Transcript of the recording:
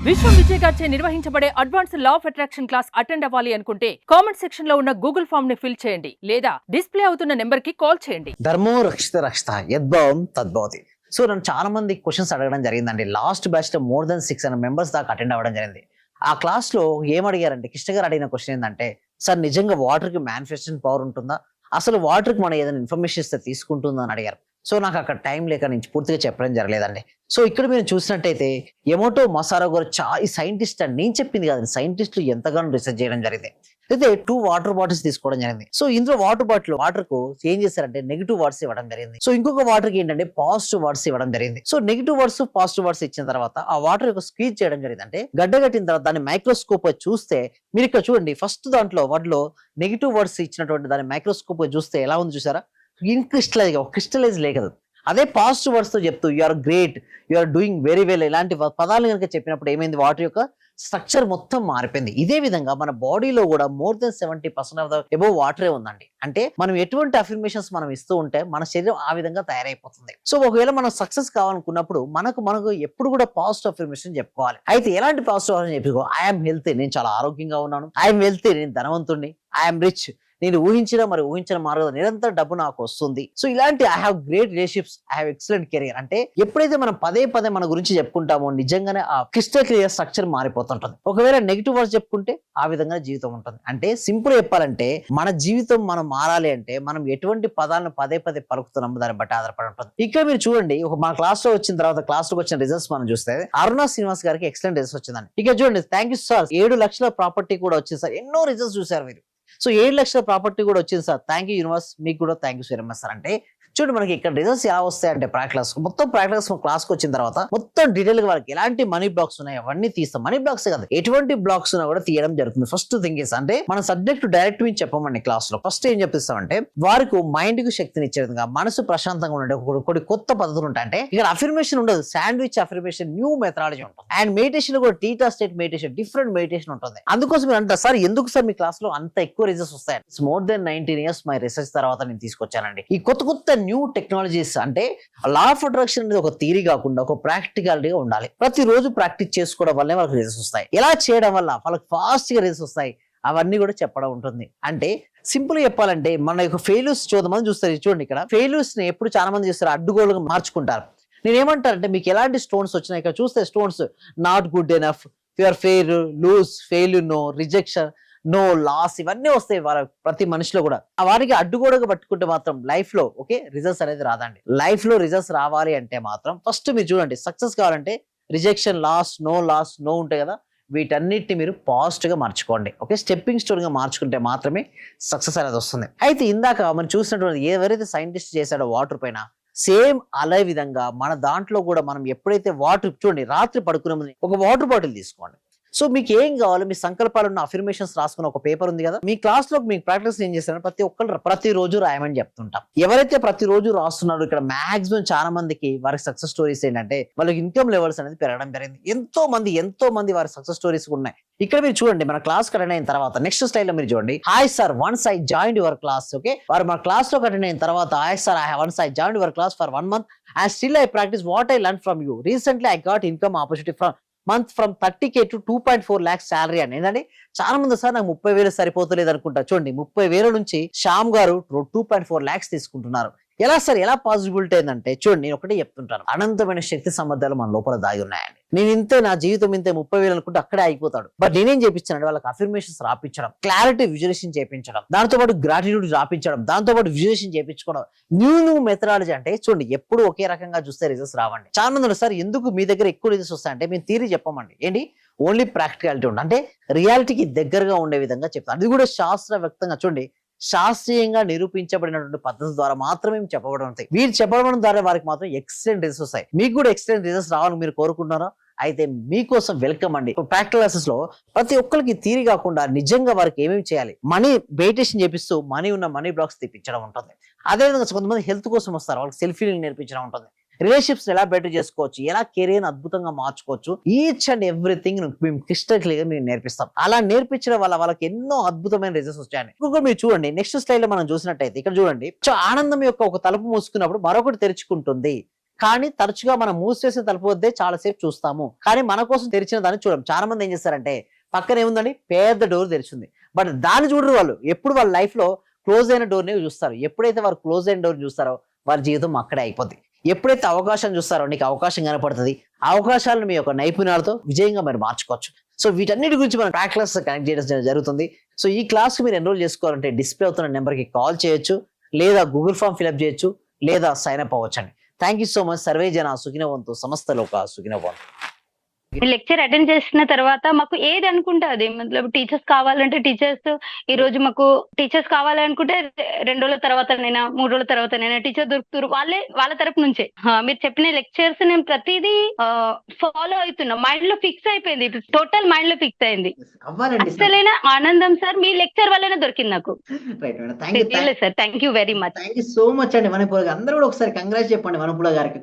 విశ్వం విజయ్ గారిచే నిర్వహించబడే advance law of attraction class attend అవ్వాలి అనుకుంటే కామెంట్ సెక్షన్ లో ఉన్న గూగుల్ ఫామ్ ని ఫిల్ చేయండి లేదా డిస్ప్లే అవుతున్న నెంబర్ కి కాల్ చేయండి. ధర్మో రక్షిత రక్షిత యద్భావం తద్భవతి. సో నన్ను చాలా మంది క్వశ్చన్స్ అడగడం జరిగిందండి. లాస్ట్ బ్యాచ్ లో మోర్ దెన్ 600 మెంబర్స్ దాకా అటెండ్ అవ్వడం జరిగింది. ఆ క్లాస్ లో ఏం అడిగారంటే, కృష్ణ గారు అడిగిన క్వశ్చన్ ఏంటంటే, సార్ నిజంగా వాటర్ కి మ్యానిఫెస్టేషన్ పవర్ ఉంటుందా, అసలు వాటర్ కి మనం ఏదైనా ఇన్ఫర్మేషన్ ఇస్తే తీసుకుంటుందా అని అడిగారు. సో నాకు అక్కడ టైం లేక నుంచి పూర్తిగా చెప్పడం జరగలేదండి. సో ఇక్కడ మీరు చూసినట్టయితే ఎమోటో మసారో గారు ఈ సైంటిస్ట్ అని నేను చెప్పింది కాదండి, సైంటిస్టులు ఎంతగానో రీసెర్చ్ చేయడం జరిగింది. అయితే 2 వాటర్ బాటిల్స్ తీసుకోవడం జరిగింది. సో ఇందులో వాటర్ కు ఏం చేశారంటే నెగిటివ్ వర్డ్స్ ఇవ్వడం జరిగింది. సో ఇంకొక వాటర్ కి ఏంటంటే పాజిటివ్ వర్డ్స్ ఇవ్వడం జరిగింది. So negative words positive words ఇచ్చిన తర్వాత ఆ వాటర్ యొక్క స్క్వీజ్ చేయడం జరిగింది. అంటే గడ్డగట్టిన తర్వాత దాన్ని మైక్రోస్కోప్ చూస్తే మీరు ఇక్కడ చూడండి, ఫస్ట్ దాంట్లో వాటిలో నెగిటివ్ వర్డ్స్ ఇచ్చినటువంటి దాన్ని మైక్రోస్కోప్ చూస్తే ఎలా ఉంది చూసారా, క్రిస్టలైజ్ లేదు. అదే పాజిటివ్ వర్డ్స్ తో చెప్తూ you're great, you're doing very well ఇలాంటి పదాలు కనుక చెప్పినప్పుడు ఏమైంది, వాటర్ యొక్క స్ట్రక్చర్ మొత్తం మారిపోయింది. ఇదే విధంగా మన బాడీలో కూడా more than 70% of the above వాటరే ఉందండి. అంటే మనం ఎటువంటి అఫర్మేషన్స్ మనం ఇస్తూ ఉంటే మన శరీరం ఆ విధంగా తయారైపోతుంది. సో ఒకవేళ మనం సక్సెస్ కావాలనుకున్నప్పుడు మనకు ఎప్పుడు కూడా పాజిటివ్ అఫర్మేషన్ చెప్పుకోవాలి. అయితే ఎలాంటి పాజిటివ్ అఫర్మేషన్ చెప్పుకో, ఐఎమ్ హెల్తీ, నేను చాలా ఆరోగ్యంగా ఉన్నాను, ఐఎమ్ వెల్తీ, నేను ధనవంతుడిని, ఐఎమ్ రిచ్, నేను ఊహించిన మార్గంలో నిరంతరం డబ్బు నాకు వస్తుంది. సో ఇలాంటి I have great relationships, I have excellent career. అంటే ఎప్పుడైతే మనం పదే మన గురించి చెప్పుకుంటామో నిజంగానే ఆ క్రిస్టల్ క్లియర్ స్ట్రక్చర్ మారిపోతుంటుంది. ఒకవేళ నెగిటివ్ వర్డ్స్ చెప్పుకుంటే ఆ విధంగా జీవితం ఉంటుంది. అంటే సింపుల్ చెప్పాలంటే మన జీవితం మనం మారాలి అంటే మనం ఎటువంటి పదాలను పదే పలుకుతున్నాము దాన్ని బట్టి ఆధారపడి ఉంటుంది. ఇక్కడ మీరు చూడండి, మన క్లాస్ లో వచ్చిన తర్వాత క్లాస్ లోకి వచ్చిన రిజల్ట్స్ మనం చూస్తే అరుణ శ్రీనివాస్ గారికి ఎక్సలెంట్ రిజల్ట్స్ వచ్చిందండి. ఇక్కడ చూడండి, థ్యాంక్ యూ సార్, 7 లక్షల ప్రాపర్టీ కూడా వచ్చింది సార్. ఎన్నో రిజల్ట్స్ చూసారు మీరు. సో 7 లక్షల ప్రాపర్టీ కూడా వచ్చింది సార్, థ్యాంక్ యూ యూనివర్స్, మీకు కూడా thank you very much sir. అంటే చూడండి, మనకి ఇక్కడ రిజల్ట్స్ ఎలా వస్తాయి అంటే ప్రాక్టికల్స్ మొత్తం క్లాస్కి వచ్చిన తర్వాత మొత్తం డీటెయిల్ గా వాళ్ళకి ఎలాంటి మనీ బ్లాక్స్ ఉన్నాయి అవన్నీ తీస్తాం. మనీ బ్లాక్స్ కాదు, ఎటువంటి బ్లాక్స్ ఉన్నా కూడా తీయడం జరుగుతుంది. ఫస్ట్ థింగ్ ఇస్ అంటే మన సబ్జెక్ట్ డైరెక్ట్ మీద చెప్పమండి. క్లాస్ లో ఫస్ట్ ఏం చెప్పిస్తామంటే వారికి మైండ్ కు శక్తిని ఇచ్చే విధంగా, మనసు ప్రశాంతంగా ఉండే కొన్ని కొత్త పద్ధతులు ఉంటాయి. అంటే ఇక్కడ అఫర్మేషన్ ఉండదు, శాండ్విచ్ అఫర్మేషన్, న్యూ మెథడాలజీ ఉంటుంది. అండ్ మెడిటేషన్ కూడా theta state meditation, different meditation ఉంటుంది. అందుకోసం మీరు అంటారు, సార్ ఎందుకు సార్ మీ క్లాస్ లో అంత ఎక్కువ రిజల్ట్స్ వస్తాయి? It's more than 19 years my research తర్వాత నేను తీసుకొచ్చానండి ఈ కొత్త న్యూ టెక్నాలజీ. అంటే లా ఆఫ్ అట్రాక్షన్ అనేది ఒక థియరీ కాకుండా ఒక ప్రాక్టికాలిటీగా ఉండాలి. ప్రతిరోజు ప్రాక్టీస్ చేసుకోవడం వల్లే వాళ్ళకి రిజల్ట్స్ వస్తాయి. ఎలా చేయడం వల్ల వాళ్ళకి ఫాస్ట్ గా రిజల్ట్స్ వస్తాయి అవన్నీ కూడా చెప్పడం ఉంటుంది. అంటే సింపుల్ చెప్పాలంటే మన యొక్క ఫెయిల్యూర్స్ మంది చూస్తారు. చూడండి, ఇక్కడ ఫెయిల్యూర్స్ ని ఎప్పుడు చాలా మంది చూస్తారు అడ్డుగోలుగా మార్చుకుంటారు. నేనేమంటారంటే మీకు ఎలాంటి స్టోన్స్ వచ్చినాయి ఇక్కడ చూస్తే, stones not good enough, you're fail, lose, failure, no, rejection, no, loss, ఇవన్నీ వస్తాయి వాళ్ళ ప్రతి మనిషిలో కూడా. వారికి అడ్డుగోడగా పట్టుకుంటే మాత్రం లైఫ్ లో రిజల్ట్స్ అనేది రాదండి. లైఫ్ లో రిజల్ట్స్ రావాలి అంటే మాత్రం ఫస్ట్ మీరు చూడండి, సక్సెస్ కావాలంటే రిజెక్షన్, లాస్, నో ఉంటాయి కదా, వీటన్నిటిని మీరు పాజిటివ్ గా మార్చుకోండి. స్టెప్పింగ్ స్టోన్ గా మార్చుకుంటే మాత్రమే సక్సెస్ అనేది వస్తుంది. అయితే ఇందాక మనం చూసినటువంటి ఎవరైతే సైంటిస్ట్ చేశాడో వాటర్ పైన, సేమ్ అదే విధంగా మన దాంట్లో కూడా మనం ఎప్పుడైతే వాటర్, చూడండి రాత్రి పడుకునే ముందు ఒక వాటర్ బాటిల్ తీసుకోండి. సో మీకు ఏం కావాలో మీ సంకల్పాలను అఫర్మేషన్స్ రాసుకున్న ఒక పేపర్ ఉంది కదా, మీ క్లాస్ లో మీకు ప్రాక్టీస్ ఏం చేస్తారో ప్రతి ఒక్కరు ప్రతిరోజు రాయమని చెప్తుంటాం. ఎవరైతే ప్రతిరోజు రాస్తున్నారో ఇక్కడ మాక్సిమం చాలా మందికి వారి సక్సెస్ స్టోరీస్ ఏంటంటే వాళ్ళకి ఇన్కమ్ లెవెల్స్ అనేది పెరగడం జరిగింది. ఎంతో మంది వారి సక్సెస్ స్టోరీస్ ఉన్నాయి. ఇక్కడ మీరు చూడండి, మన క్లాస్ అటెండ్ అయిన తర్వాత నెక్స్ట్ స్టైల్ లో మీరు చూడండి, hi sir, once I joined your class. వారు మన క్లాస్ లో అటెండ్ అయిన తర్వాత, hi sir, once I joined your class for 1 month and still I practice what I learned from you. Recently I got income opportunity from 30K to 2.4 lakhs salary అని. ఏంటంటే చాలా మంది sir నాకు 30,000 సరిపోతలేదు అనుకుంటా. చూడండి, 30,000 నుంచి శ్యామ్ గారు 2.4 lakhs తీసుకుంటున్నారు. ఎలా సార్, ఎలా పాసిబిలిటీ ఏంటంటే చూడండి, నేను ఒకటే చెప్తుంటాను, అనంతమైన శక్తి సామర్థ్యాలు మన లోపల దాగి ఉన్నాయండి. నేను ఇంతే, నా జీవితం ఇంతే, 30,000 అనుకుంటే అక్కడే అయిపోతాడు. బట్ నేనేం చేపించానంటే వాళ్ళకి అఫర్మేషన్స్ రాపించడం, క్లారిటీ విజువలైజేషన్ చేయించడం, దాంతో పాటు గ్రాటిట్యూడ్ రాపించడం, దాంతో పాటు విజువలైజేషన్ చేయించుకోవడం, న్యూ మెథడాలజీ. అంటే చూడండి, ఎప్పుడు ఒకే రకంగా చూస్తే రిజల్ట్స్ రావండి. చాలా మంది సార్ ఎందుకు మీ దగ్గర ఎక్కువ రిజల్ట్స్ వస్తాయంటే మేము థియరీ చెప్పమండి. ఏంటి, ఓన్లీ ప్రాక్టికాలిటీ ఉంటుంది. అంటే రియాలిటీకి దగ్గరగా ఉండే విధంగా చెప్తాను. అది కూడా శాస్త్ర వ్యక్తంగా, చూడండి శాస్త్రీయంగా నిరూపించబడినటువంటి పద్ధతి ద్వారా మాత్రమే చెప్పబడి ఉంటాయి. వీరు చెప్పడం ద్వారా వారికి మాత్రం ఎక్సలెంట్ రిజల్ట్స్ వస్తాయి. మీకు కూడా ఎక్సలెంట్ రిజల్ట్స్ రావాలని మీరు కోరుకుంటున్నారా? అయితే మీకోసం వెల్కమ్ అండి. ప్రాక్టికల్ క్లాసెస్ లో ప్రతి ఒక్కరికి థియరీ కాకుండా నిజంగా వారికి ఏమేమి చేయాలి, మనీ మెడిటేషన్ చేపిస్తూ మనీ బ్లాక్స్ తెప్పించడం ఉంటుంది. అదేవిధంగా కొంతమంది హెల్త్ కోసం వస్తారు, వాళ్ళకి సెల్ఫ్ హీలింగ్ నేర్పించడం ఉంటుంది. రిలేషన్షిప్స్ ఎలా బెటర్ చేసుకోవచ్చు, ఎలా కెరీర్ అద్భుతంగా మార్చుకోవచ్చు, ఈచ్ అండ్ ఎవ్రీథింగ్ మేము క్రిస్టల్ క్లియర్ మేము నేర్పిస్తాం. అలా నేర్పించడం వల్ల వాళ్ళకి ఎన్నో అద్భుతమైన రిజల్ట్స్ వచ్చాయని. ఇంకొకటి మీరు చూడండి, నెక్స్ట్ స్లైడ్ లో మనం చూసినట్టయితే ఇక్కడ చూడండి, ఆనందం యొక్క ఒక తలుపు మూసుకున్నప్పుడు మరొకటి తెరుచుకుంటుంది, కానీ తరచుగా మనం మూసివేసిన తలుపు వద్దే చాలా సేపు చూస్తాము, కానీ మన కోసం తెరిచిన దాన్ని చూడం. చాలా మంది ఏం చేస్తారంటే పక్కన ఏముందండి, పెద్ద డోర్ తెరిచింది, బట్ దాన్ని చూడరు. వాళ్ళు ఎప్పుడు వాళ్ళ లైఫ్ లో క్లోజ్ అయిన డోర్ ని చూస్తారు. ఎప్పుడైతే వారు క్లోజ్ అయిన డోర్ చూస్తారో వారి జీవితం అక్కడే అయిపోద్ది. ఎప్పుడైతే అవకాశం చూస్తారో నీకు అవకాశం కనపడుతుంది. అవకాశాలను మీ యొక్క నైపుణ్యాలతో విజయంగా మీరు మార్చుకోవచ్చు. సో వీటన్నిటి గురించి మనం ట్రాక్ క్లాస్ కనెక్ట్ చేయడం జరుగుతుంది. సో ఈ క్లాస్ కి మీరు ఎన్రోల్ చేసుకోవాలంటే డిస్ప్లే అవుతున్న నెంబర్ కి కాల్ చేయొచ్చు, లేదా గూగుల్ ఫామ్ ఫిల్అప్ చేయొచ్చు, లేదా సైన్ అప్ అవ్వచ్చు అండి. Thank you so much. Survey జన సుఖినవంతు, సమస్త లోక సుఖినవంతు. లెక్చర్ అటెండ్ చేసిన తర్వాత మాకు ఏది అనుకుంటే అది, మతలబ్ టీచర్స్ కావాలంటే టీచర్స్, ఈ రోజు మాకు టీచర్స్ కావాలనుకుంటే 2 రోజుల తర్వాతనైనా 3 రోజుల తర్వాతనైనా టీచర్ దొరుకుతారు. వాళ్ళ తరపు నుంచే మీరు చెప్పిన లెక్చర్స్ నేను ప్రతిదీ ఫాలో అవుతున్నా. మైండ్ లో ఫిక్స్ అయిపోయింది, టోటల్ మైండ్ లో ఫిక్స్ అయింది. అసలైన ఆనందం సార్ మీ లెక్చర్ వల్లనే దొరికింది నాకు. Sir thank you very much. Thank you so much అండి. మనపూల అందరూ కూడా ఒకసారి కంగ్రాట్స్ చెప్పండి మనపూల గారికి.